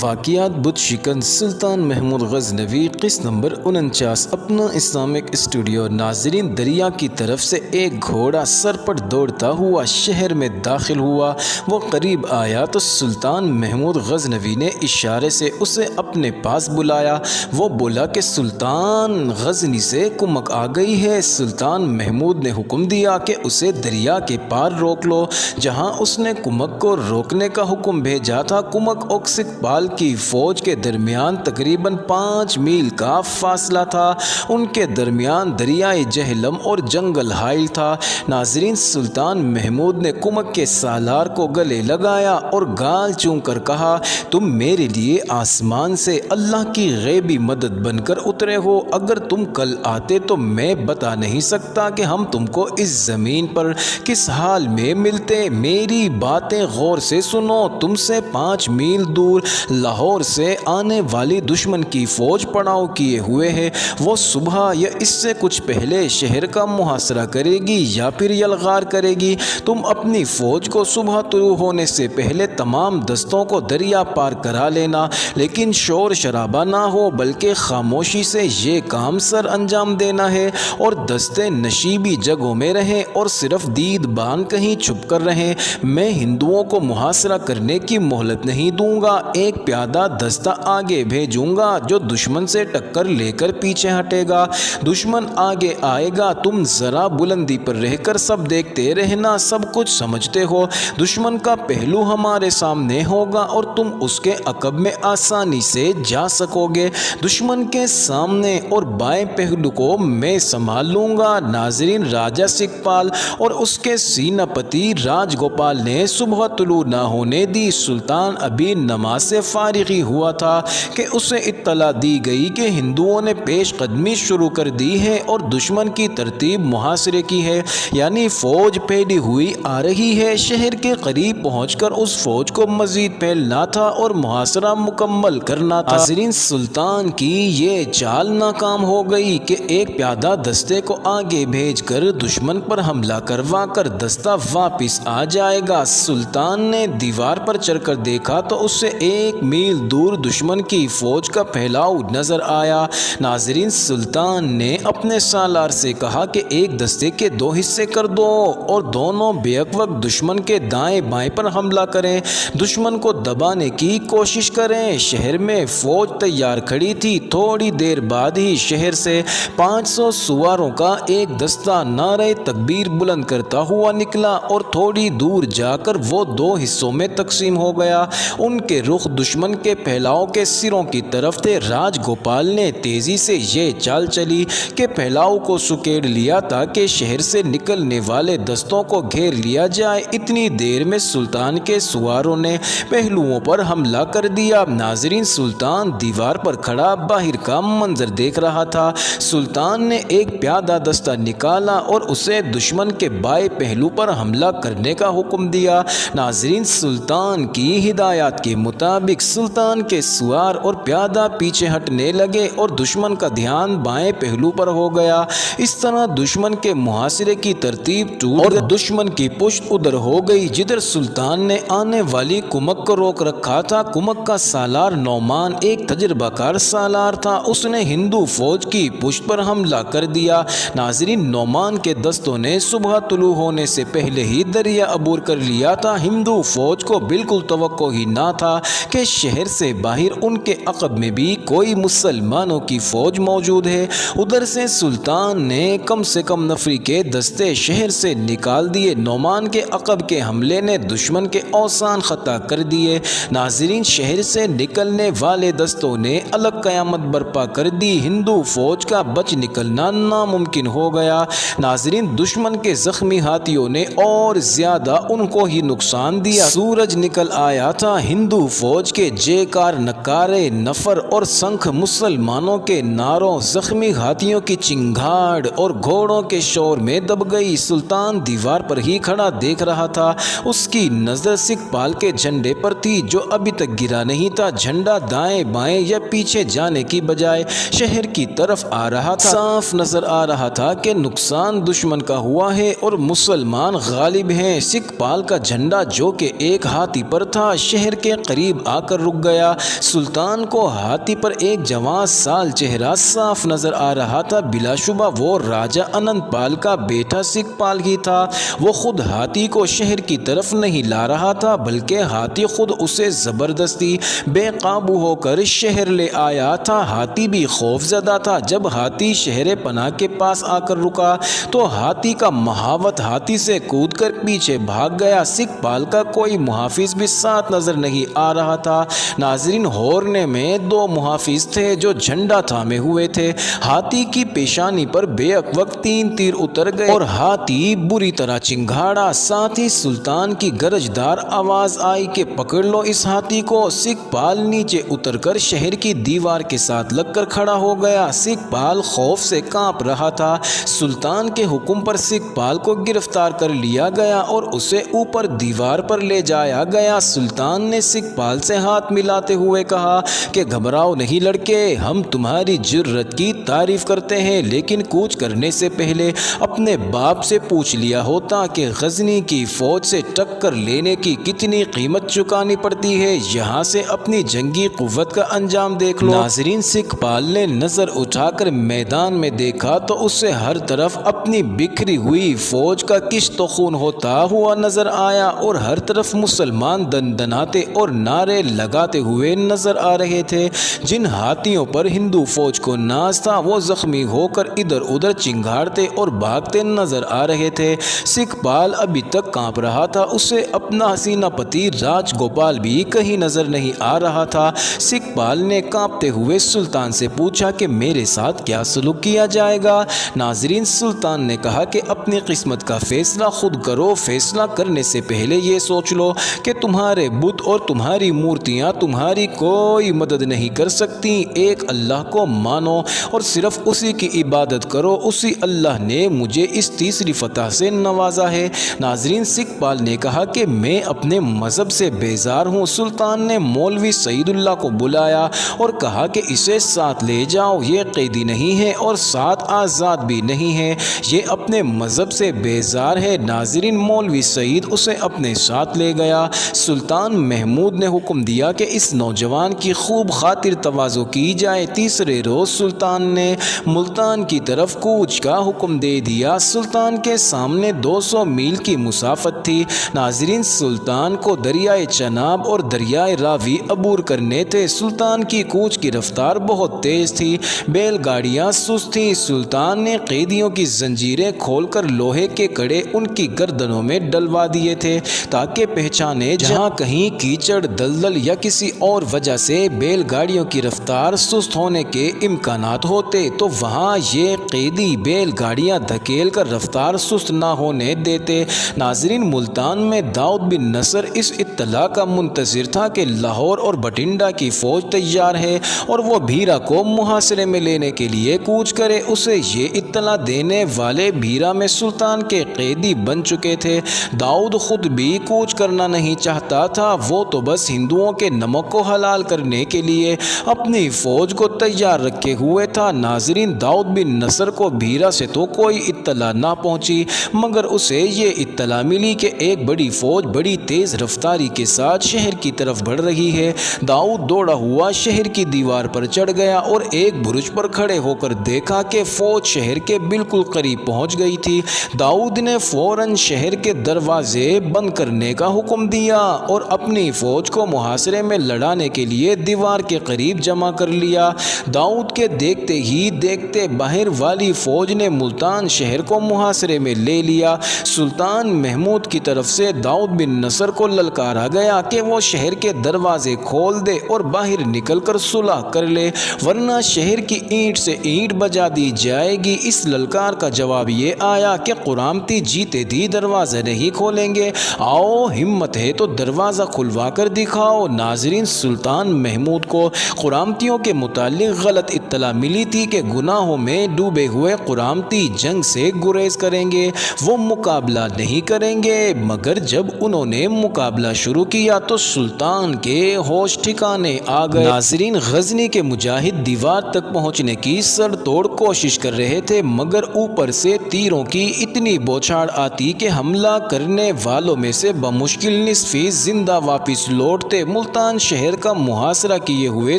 واقعات بت شکن سلطان محمود غزنوی قسط نمبر 49 اپنا اسلامک اسٹوڈیو۔ ناظرین، دریا کی طرف سے ایک گھوڑا سر پر دوڑتا ہوا شہر میں داخل ہوا۔ وہ قریب آیا تو سلطان محمود غزنوی نے اشارے سے اسے اپنے پاس بلایا۔ وہ بولا کہ سلطان غزنی سے کمک آ گئی ہے۔ سلطان محمود نے حکم دیا کہ اسے دریا کے پار روک لو۔ جہاں اس نے کمک کو روکنے کا حکم بھیجا تھا، کمک اور سکپال کی فوج کے درمیان تقریباً 5 میل کا فاصلہ تھا۔ ان کے درمیان دریائے جہلم اور جنگل حائل تھا۔ ناظرین، سلطان محمود نے کمک کے سالار کو گلے لگایا اور گال چوم کر کہا، تم میرے لیے آسمان سے اللہ کی غیبی مدد بن کر اترے ہو۔ اگر تم کل آتے تو میں بتا نہیں سکتا کہ ہم تم کو اس زمین پر کس حال میں ملتے۔ میری باتیں غور سے سنو۔ تم سے 5 میل دور لاہور سے آنے والی دشمن کی فوج پڑاؤ کیے ہوئے ہے۔ وہ صبح یا اس سے کچھ پہلے شہر کا محاصرہ کرے گی یا پھر یلغار کرے گی۔ تم اپنی فوج کو صبح طلوع ہونے سے پہلے تمام دستوں کو دریا پار کرا لینا، لیکن شور شرابہ نہ ہو، بلکہ خاموشی سے یہ کام سر انجام دینا ہے، اور دستے نشیبی جگہوں میں رہیں اور صرف دید بان کہیں چھپ کر رہیں۔ میں ہندوؤں کو محاصرہ کرنے کی مہلت نہیں دوں گا۔ ایک پیادہ دستہ آگے بھیجوں گا جو دشمن سے ٹکر لے کر پیچھے ہٹے گا۔ دشمن آگے آئے گا، تم ذرا بلندی پر رہ کر سب دیکھتے رہنا، سب کچھ سمجھتے ہو۔ دشمن کا پہلو ہمارے سامنے ہوگا اور تم اس کے عقب میں آسانی سے جا سکو گے۔ دشمن کے سامنے اور بائیں پہلو کو میں سنبھال لوں گا۔ ناظرین، راجہ سکپال اور اس کے سینہ پتی راج گوپال نے صبح طلوع نہ ہونے دی۔ سلطان ابھی نماز سے فارغ ہی ہوا تھا کہ اسے اطلاع دی گئی کہ ہندوؤں نے پیش قدمی شروع کر دی ہے اور دشمن کی ترتیب محاصرے کی ہے، یعنی فوج پھیلی ہوئی آ رہی ہے۔ شہر کے قریب پہنچ کر اس فوج کو مزید پھیلنا تھا اور محاصرہ مکمل کرنا تھا۔ ناظرین، سلطان کی یہ چال ناکام ہو گئی کہ ایک پیادہ دستے کو آگے بھیج کر دشمن پر حملہ کروا کر دستہ واپس آ جائے گا۔ سلطان نے دیوار پر چڑھ کر دیکھا تو اسے 1 میل دور دشمن کی فوج کا پھیلاؤ نظر آیا۔ ناظرین، سلطان نے اپنے سالار سے کہا کہ ایک دستے کے 2 حصے کر دو اور دونوں بیک وقت دشمن کے دائیں بائیں پر حملہ کریں، دشمن کو دبانے کی کوشش کریں۔ شہر میں فوج تیار کھڑی تھی۔ تھوڑی دیر بعد ہی شہر سے 500 سواروں کا ایک دستہ نعرہ تکبیر بلند کرتا ہوا نکلا اور تھوڑی دور جا کر وہ 2 حصوں میں تقسیم ہو گیا۔ ان کے رخ دشمن کے پھیلاؤ کے سروں کی طرف تھے۔ راج گوپال نے تیزی سے یہ چال چلی کہ پھیلاؤ کو سکیڑ لیا تاکہ شہر سے نکلنے والے دستوں کو گھیر لیا جائے۔ اتنی دیر میں سلطان کے سواروں نے پہلوؤں پر حملہ کر دیا۔ ناظرین، سلطان دیوار پر کھڑا باہر کا منظر دیکھ رہا تھا۔ سلطان نے ایک پیادہ دستہ نکالا اور اسے دشمن کے بائیں پہلو پر حملہ کرنے کا حکم دیا۔ ناظرین، سلطان کی ہدایات کے مطابق سلطان کے سوار اور پیادہ پیچھے ہٹنے لگے اور دشمن کا دھیان بائیں پہلو پر ہو گیا۔ اس طرح دشمن کے محاصرے کی ترتیب ٹوٹ اور دشمن کی پشت ادھر ہو گئی جدھر سلطان نے آنے والی کمک کو روک رکھا تھا۔ کمک کا سالار نعمان ایک تجربہ کار سالار تھا۔ اس نے ہندو فوج کی پشت پر حملہ کر دیا۔ ناظرین، نعمان کے دستوں نے صبح طلوع ہونے سے پہلے ہی دریا عبور کر لیا تھا۔ ہندو فوج کو بالکل توقع ہی نہ تھا کہ شہر سے باہر ان کے عقب میں بھی کوئی مسلمانوں کی فوج موجود ہے۔ ادھر سے سلطان نے کم سے کم نفری کے دستے شہر سے نکال دیے۔ نعمان کے عقب کے حملے نے دشمن کے اوسان خطا کر دیے۔ ناظرین، شہر سے نکلنے والے دستوں نے الگ قیامت برپا کر دی۔ ہندو فوج کا بچ نکلنا ناممکن ہو گیا۔ ناظرین، دشمن کے زخمی ہاتھیوں نے اور زیادہ ان کو ہی نقصان دیا۔ سورج نکل آیا تھا۔ ہندو فوج کے جے کار، نکارے، نفر اور سنکھ، مسلمانوں کے نعروں، زخمی ہاتھیوں کی چنگھاڑ اور گھوڑوں کے شور میں دب گئی۔ سلطان دیوار پر ہی کھڑا دیکھ رہا تھا۔ اس کی نظر سکپال کے جھنڈے پر تھی جو ابھی تک گرا نہیں تھا۔ جھنڈا دائیں بائیں یا پیچھے جانے کی بجائے شہر کی طرف آ رہا تھا۔ صاف نظر آ رہا تھا کہ نقصان دشمن کا ہوا ہے اور مسلمان غالب ہیں۔ سکپال کا جھنڈا جو کہ ایک ہاتھی پر تھا شہر کے قریب آ کر کر رک گیا۔ سلطان کو ہاتھی پر ایک جوان سال چہرہ صاف نظر آ رہا تھا۔ بلا شبہ وہ راجہ اننت پال کا بیٹا سکھ پال ہی تھا۔ وہ خود ہاتھی کو شہر کی طرف نہیں لا رہا تھا بلکہ ہاتھی خود اسے زبردستی بے قابو ہو کر شہر لے آیا تھا۔ ہاتھی بھی خوف زدہ تھا۔ جب ہاتھی شہر پناہ کے پاس آ کر رکا تو ہاتھی کا مہاوت ہاتھی سے کود کر پیچھے بھاگ گیا۔ سکھ پال کا کوئی محافظ بھی ساتھ نظر نہیں آ رہا تھا۔ ناظرین، ہورنے میں دو محافظ تھے جو جھنڈا تھامے ہوئے تھے۔ ہاتھی کی پیشانی پر بے وقت 3 تیر اتر گئے اور ہاتھی بری طرح چنگھاڑا۔ ساتھ ہی سلطان کی گرجدار آواز آئی کہ پکڑ لو اس ہاتھی کو۔ سکھ پال نیچے اتر کر شہر کی دیوار کے ساتھ لگ کر کھڑا ہو گیا۔ سکھ پال خوف سے کانپ رہا تھا۔ سلطان کے حکم پر سکھ پال کو گرفتار کر لیا گیا اور اسے اوپر دیوار پر لے جایا گیا۔ سلطان نے سکھ پال سے ہاتھ ملاتے ہوئے کہا کہ گھبراؤ نہیں لڑکے، ہم تمہاری جرت کی تعریف کرتے ہیں، لیکن کوچ کرنے سے پہلے اپنے باپ سے پوچھ لیا ہوتا کہ غزنی کی فوج سے ٹکر لینے کی کتنی قیمت چکانی پڑتی ہے۔ یہاں سے اپنی جنگی قوت کا انجام دیکھ لو۔ ناظرین، سکھ پال نے نظر اٹھا کر میدان میں دیکھا تو اسے ہر طرف اپنی بکھری ہوئی فوج کا کشت و خون ہوتا ہوا نظر آیا اور ہر طرف مسلمان دندناتے اور نعرے لگاتے ہوئے نظر آ رہے تھے۔ جن ہاتھیوں پر ہندو فوج کو ناز تھا وہ زخمی ہو کر ادھر ادھر چنگھاڑتے اور بھاگتے نظر آ رہے تھے۔ سکھ پال ابھی تک کانپ رہا تھا۔ اسے اپنا حسینہ پتی راج گوپال بھی کہیں نظر نہیں آ رہا تھا۔ سکھ پال نے کانپتے ہوئے سلطان سے پوچھا کہ میرے ساتھ کیا سلوک کیا جائے گا؟ ناظرین، سلطان نے کہا کہ اپنی قسمت کا فیصلہ خود کرو۔ فیصلہ کرنے سے پہلے یہ سوچ لو کہ تمہارے بت اور تمہاری مورتیاں تمہاری کوئی مدد نہیں کر سکتی۔ ایک اللہ کو مانو اور صرف اسی کی عبادت کرو۔ اسی اللہ نے مجھے اس تیسری فتح سے نوازا ہے۔ ناظرین، سکھ پال نے کہا کہ میں اپنے مذہب سے بیزار ہوں۔ سلطان نے مولوی سعید اللہ کو بلایا اور کہا کہ اسے ساتھ لے جاؤ۔ یہ قیدی نہیں ہے اور ساتھ آزاد بھی نہیں ہے، یہ اپنے مذہب سے بیزار ہے۔ ناظرین، مولوی سعید اسے اپنے ساتھ لے گیا۔ سلطان محمود نے حکم دیا کہ اس نوجوان کی خوب خاطر تواضع کی جائے۔ تیسرے روز سلطان نے ملتان کی طرف کوچ کا حکم دے دیا۔ سلطان کے سامنے 200 میل کی مسافت تھی۔ ناظرین، سلطان کو دریائے چناب اور دریائے راوی عبور کرنے تھے۔ سلطان کی کوچ کی رفتار بہت تیز تھی۔ بیل گاڑیاں سست تھیں۔ سلطان نے قیدیوں کی زنجیریں کھول کر لوہے کے کڑے ان کی گردنوں میں ڈلوا دیے تھے تاکہ پہچانے جہاں کہیں کیچڑ، دلدل یا کسی اور وجہ سے بیل گاڑیوں کی رفتار سست ہونے کے امکانات ہوتے تو وہاں یہ قیدی بیل گاڑیاں دھکیل کر رفتار سست نہ ہونے دیتے۔ ناظرین، ملتان میں داؤد بن نصر اس اطلاع کا منتظر تھا کہ لاہور اور بٹھنڈا کی فوج تیار ہے اور وہ بھیرا کو محاصرے میں لینے کے لیے کوچ کرے۔ اسے یہ اطلاع دینے والے بھیرا میں سلطان کے قیدی بن چکے تھے۔ داؤد خود بھی کوچ کرنا نہیں چاہتا تھا، وہ تو بس ہندوؤں کے نمک کو حلال کرنے کے لیے اپنی فوج کو تیار رکھے ہوئے تھا۔ ناظرین، داؤد بن نصر کو بھیرا سے تو کوئی اطلاع نہ پہنچی مگر اسے یہ اطلاع ملی کہ ایک بڑی فوج بڑی تیز رفتاری کے ساتھ شہر کی طرف بڑھ رہی ہے۔ داؤد دوڑا ہوا شہر کی دیوار پر چڑھ گیا اور ایک برج پر کھڑے ہو کر دیکھا کہ فوج شہر کے بالکل قریب پہنچ گئی تھی۔ داؤد نے فوراً شہر کے دروازے بند کرنے کا حکم دیا اور اپنی فوج کو محاصرے میں لڑانے کے لیے دیوار کے قریب جمع کر لیا۔ داؤد کے دیکھتے ہی دیکھتے باہر والی فوج نے ملتان شہر کو محاصرے میں لے لیا۔ سلطان محمود کی طرف سے داؤد بن نصر کو للکارا گیا کہ وہ شہر کے دروازے کھول دے اور باہر نکل کر صلح کر لے ورنہ شہر کی اینٹ سے اینٹ بجا دی جائے گی۔ اس للکار کا جواب یہ آیا کہ قرامتی جیتے دی دروازہ نہیں کھولیں گے، آؤ ہمت ہے تو دروازہ کھلوا کر دکھاؤ۔ ناظرین، سلطان محمود کو قرامتیوں کے متعلق غلط اطلاع ملی تھی کہ گناہوں میں ڈوبے ہوئے قرامتی جنگ سے گریز کریں گے، وہ مقابلہ نہیں کریں گے، مگر جب انہوں نے مقابلہ شروع کیا تو سلطان کے ہوش ٹھکانے آ گئے۔ ناظرین، غزنی کے مجاہد دیوار تک پہنچنے کی سر توڑ کوشش کر رہے تھے مگر اوپر سے تیروں کی اتنی بوچھاڑ آتی کہ حملہ کرنے والوں میں سے بمشکل نصفی زندہ واپس لوٹتے۔ ملتان شہر کا محاصرہ کیے ہوئے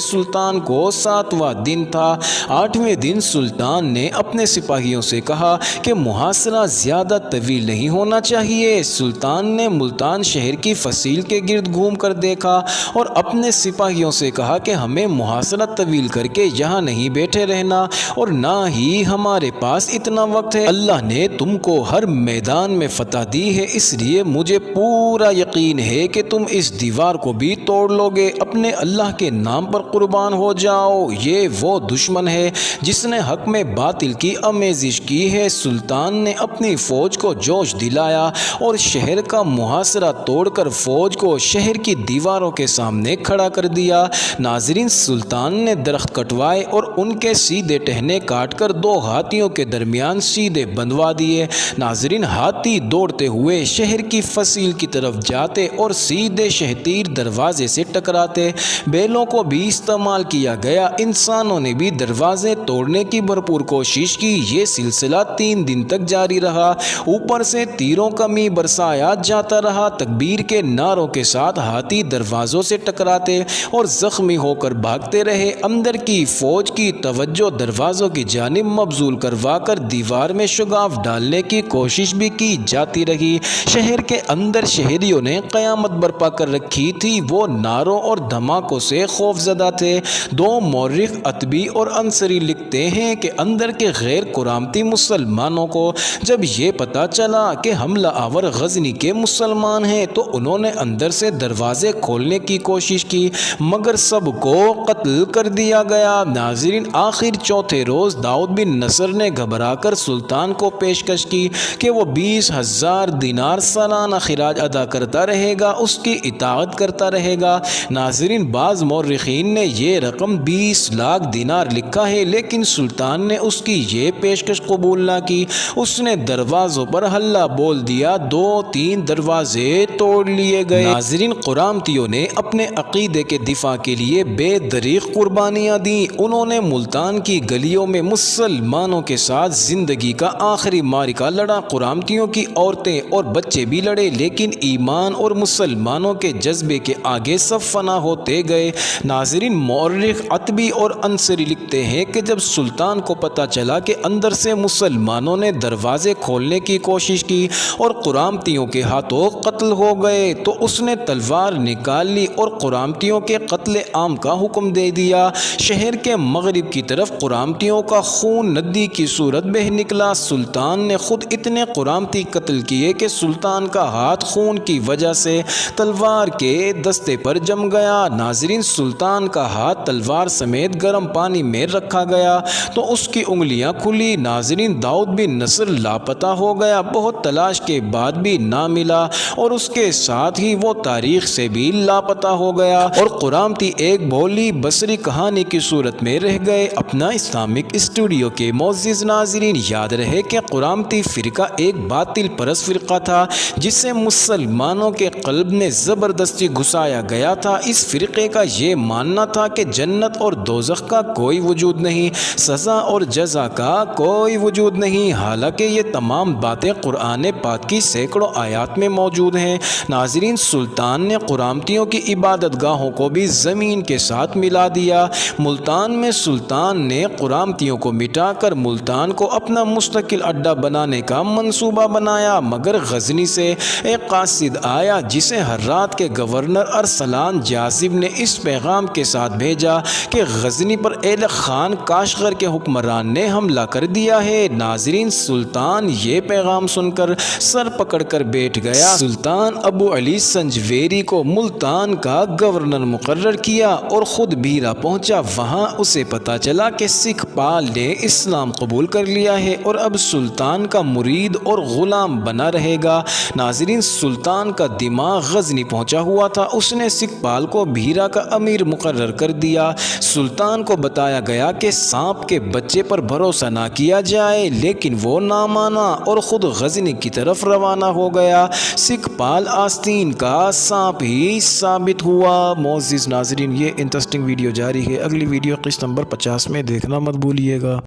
سلطان کو 7واں دن تھا۔ 8ویں دن سلطان نے اپنے سپاہیوں سے کہا کہ محاصرہ زیادہ طویل نہیں ہونا چاہیے۔ سلطان نے ملتان شہر کی فصیل کے گرد گھوم کر دیکھا اور اپنے سپاہیوں سے کہا کہ ہمیں محاصرہ طویل کر کے یہاں نہیں بیٹھے رہنا اور نہ ہی ہمارے پاس اتنا وقت ہے۔ اللہ نے تم کو ہر میدان میں فتح دی ہے، اس لیے مجھے پورا یقین ہے کہ تم اس دیوار کو بھی توڑ لو گے۔ اپنے اللہ کے نام پر قربان ہو جاؤ، یہ وہ دشمن ہے جس نے حق میں باطل کی آمیزش کی ہے۔ سلطان نے اپنی فوج کو جوش دلایا اور شہر کا محاصرہ توڑ کر فوج کو شہر کی دیواروں کے سامنے کھڑا کر دیا۔ ناظرین، سلطان نے درخت کٹوائے اور ان کے سیدھے ٹہنے کاٹ کر 2 ہاتھیوں کے درمیان سیدھے بندوا دیے۔ ناظرین، ہاتھی دوڑتے ہوئے شہر کی فصیل کی طرف جاتے اور سیدھے شہتیر دروازے سے ٹکراتے۔ بیلوں کو بھی استعمال کیا گیا، انسانوں نے بھی دروازے توڑنے کی بھرپور کوشش کی۔ یہ سلسلہ 3 دن تک جاری رہا۔ اوپر سے تیروں کا می برسایا جاتا رہا۔ تکبیر کے نعروں کے ساتھ ہاتھی دروازوں سے ٹکراتے اور زخمی ہو کر بھاگتے رہے۔ اندر کی فوج کی توجہ دروازوں کی جانب مبذول کروا کر دیوار میں شگاف ڈالنے کی کوشش بھی کی جاتی رہی۔ شہر کے اندر شہریوں نے قیامت برپا کر رکھی تھی، وہ نعروں اور دھماکوں سے خوف زدہ تھے۔ 2 مورخ عتبی اور انصری لکھتے ہیں کہ اندر کے غیر قرامتی مسلمانوں کو جب یہ پتہ چلا کہ حملہ آور غزنی کے مسلمان ہیں تو انہوں نے اندر سے دروازے کھولنے کی کوشش کی، مگر سب کو قتل کر دیا گیا۔ ناظرین، آخر چوتھے روز داؤد بن نصر نے گھبرا کر سلطان کو پیشکش کی کہ وہ 20,000 دینار سالانہ خراج ادا کرتا رہے گا، اس کی اطاعت کرتا رہے گا۔ ناظرین، بعض مورخین نے یہ رقم 20 لاکھ دینار لکھا ہے، لیکن سلطان نے اس کی یہ پیشکش قبول نہ کی۔ اس نے دروازوں پر ہلہ بول دیا، 2-3 دروازے توڑ لیے گئے۔ ناظرین، قرامتیوں نے اپنے عقیدے کے دفاع کے لیے بے دریغ قربانیاں دیں۔ انہوں نے ملتان کی گلیوں میں مسلمانوں کے ساتھ زندگی کا آخری معرکہ لڑا۔ قرامتیوں کی عورتیں اور بچے بھی لڑے، لیکن ایمان اور مسلمانوں کے جذبے کے آگے سب فنا ہوتے گئے۔ ناظرین، مورخ عتبی اور انصری لکھتے ہیں کہ جب سلطان کو پتہ چلا کہ اندر سے مسلمانوں نے دروازے کھولنے کی کوشش کی اور قرامتیوں کے ہاتھوں قتل ہو گئے تو اس نے تلوار نکال لی اور قرامتیوں کے قتل عام کا حکم دے دیا۔ شہر کے مغرب کی طرف قرامتیوں کا خون ندی کی صورت بہہ نکلا۔ سلطان نے خود اتنے قرامتی قتل کیے کہ سلطان کا ہاتھ خون کی وجہ سے تلوار کے دستے پر جم گیا۔ ناظرین، سلطان کا ہاتھ تلوار سمیت گرم پانی میں رکھا گیا تو اس کی انگلیاں کھلی۔ ناظرین، داؤد بن نصر لاپتہ ہو گیا، بہت تلاش کے بعد بھی نہ ملا اور اس کے ساتھ ہی وہ تاریخ سے بھی لاپتہ ہو گیا اور قرامتی ایک بھولی بصری کہانی کی صورت میں رہ گئے۔ اپنا اسلامک اسٹوڈیو کے معزز ناظرین، یاد رہے کہ قرامتی فرقہ ایک باطل پرست فرقہ تھا جسے مسلمانوں کے قلب میں زبردستی گھسایا گیا تھا۔ اس فرقے کا یہ ماننا تھا کہ جنت اور دوزخ کا کوئی وجود نہیں، سزا اور جزا کا کوئی وجود نہیں، حالانکہ یہ تمام باتیں قرآن پاک کی سینکڑوں آیات میں موجود ہیں۔ ناظرین، سلطان نے قرامتیوں کی عبادت گاہوں کو بھی زمین کے ساتھ ملا دیا۔ ملتان میں سلطان نے قرامتیوں کو مٹا کر ملتان کو اپنا مستقل اڈہ بنانے کا منصوبہ بنایا، مگر غزنی سے ایک قاصد آیا جسے ہرات کے گورنر ارسلان جاذب نے اس پیغام کے ساتھ بھیجا کہ غزنی پر ایلک خان کاشغر کے حکمران نے حملہ کر دیا ہے۔ ناظرین، سلطان یہ پیغام سن کر سر پکڑ کر بیٹھ گیا۔ سلطان ابو علی سنجویری کو ملتان کا گورنر مقرر کیا اور خود بیرا پہنچا۔ وہاں اسے پتہ چلا کہ سکھ پال نے اسلام قبول کر لیا ہے اور اب سلطان کا مرید اور غلام بنا رہے گا۔ ناظرین، سلطان کا دماغ غزنی پہنچا ہوا تھا، اس نے سکھ پال کو بھیرا کا امیر مقرر کر دیا۔ سلطان کو بتایا گیا کہ سانپ کے بچے پر بھروسہ نہ کیا جائے، لیکن وہ نہ مانا اور خود غزنی کی طرف روانہ ہو گیا۔ سکھ پال آستین کا سانپ ہی ثابت ہوا۔ معزز ناظرین، یہ انٹرسٹنگ ویڈیو جاری ہے، اگلی ویڈیو قسط نمبر 50 میں دیکھنا مت بھولیے گا۔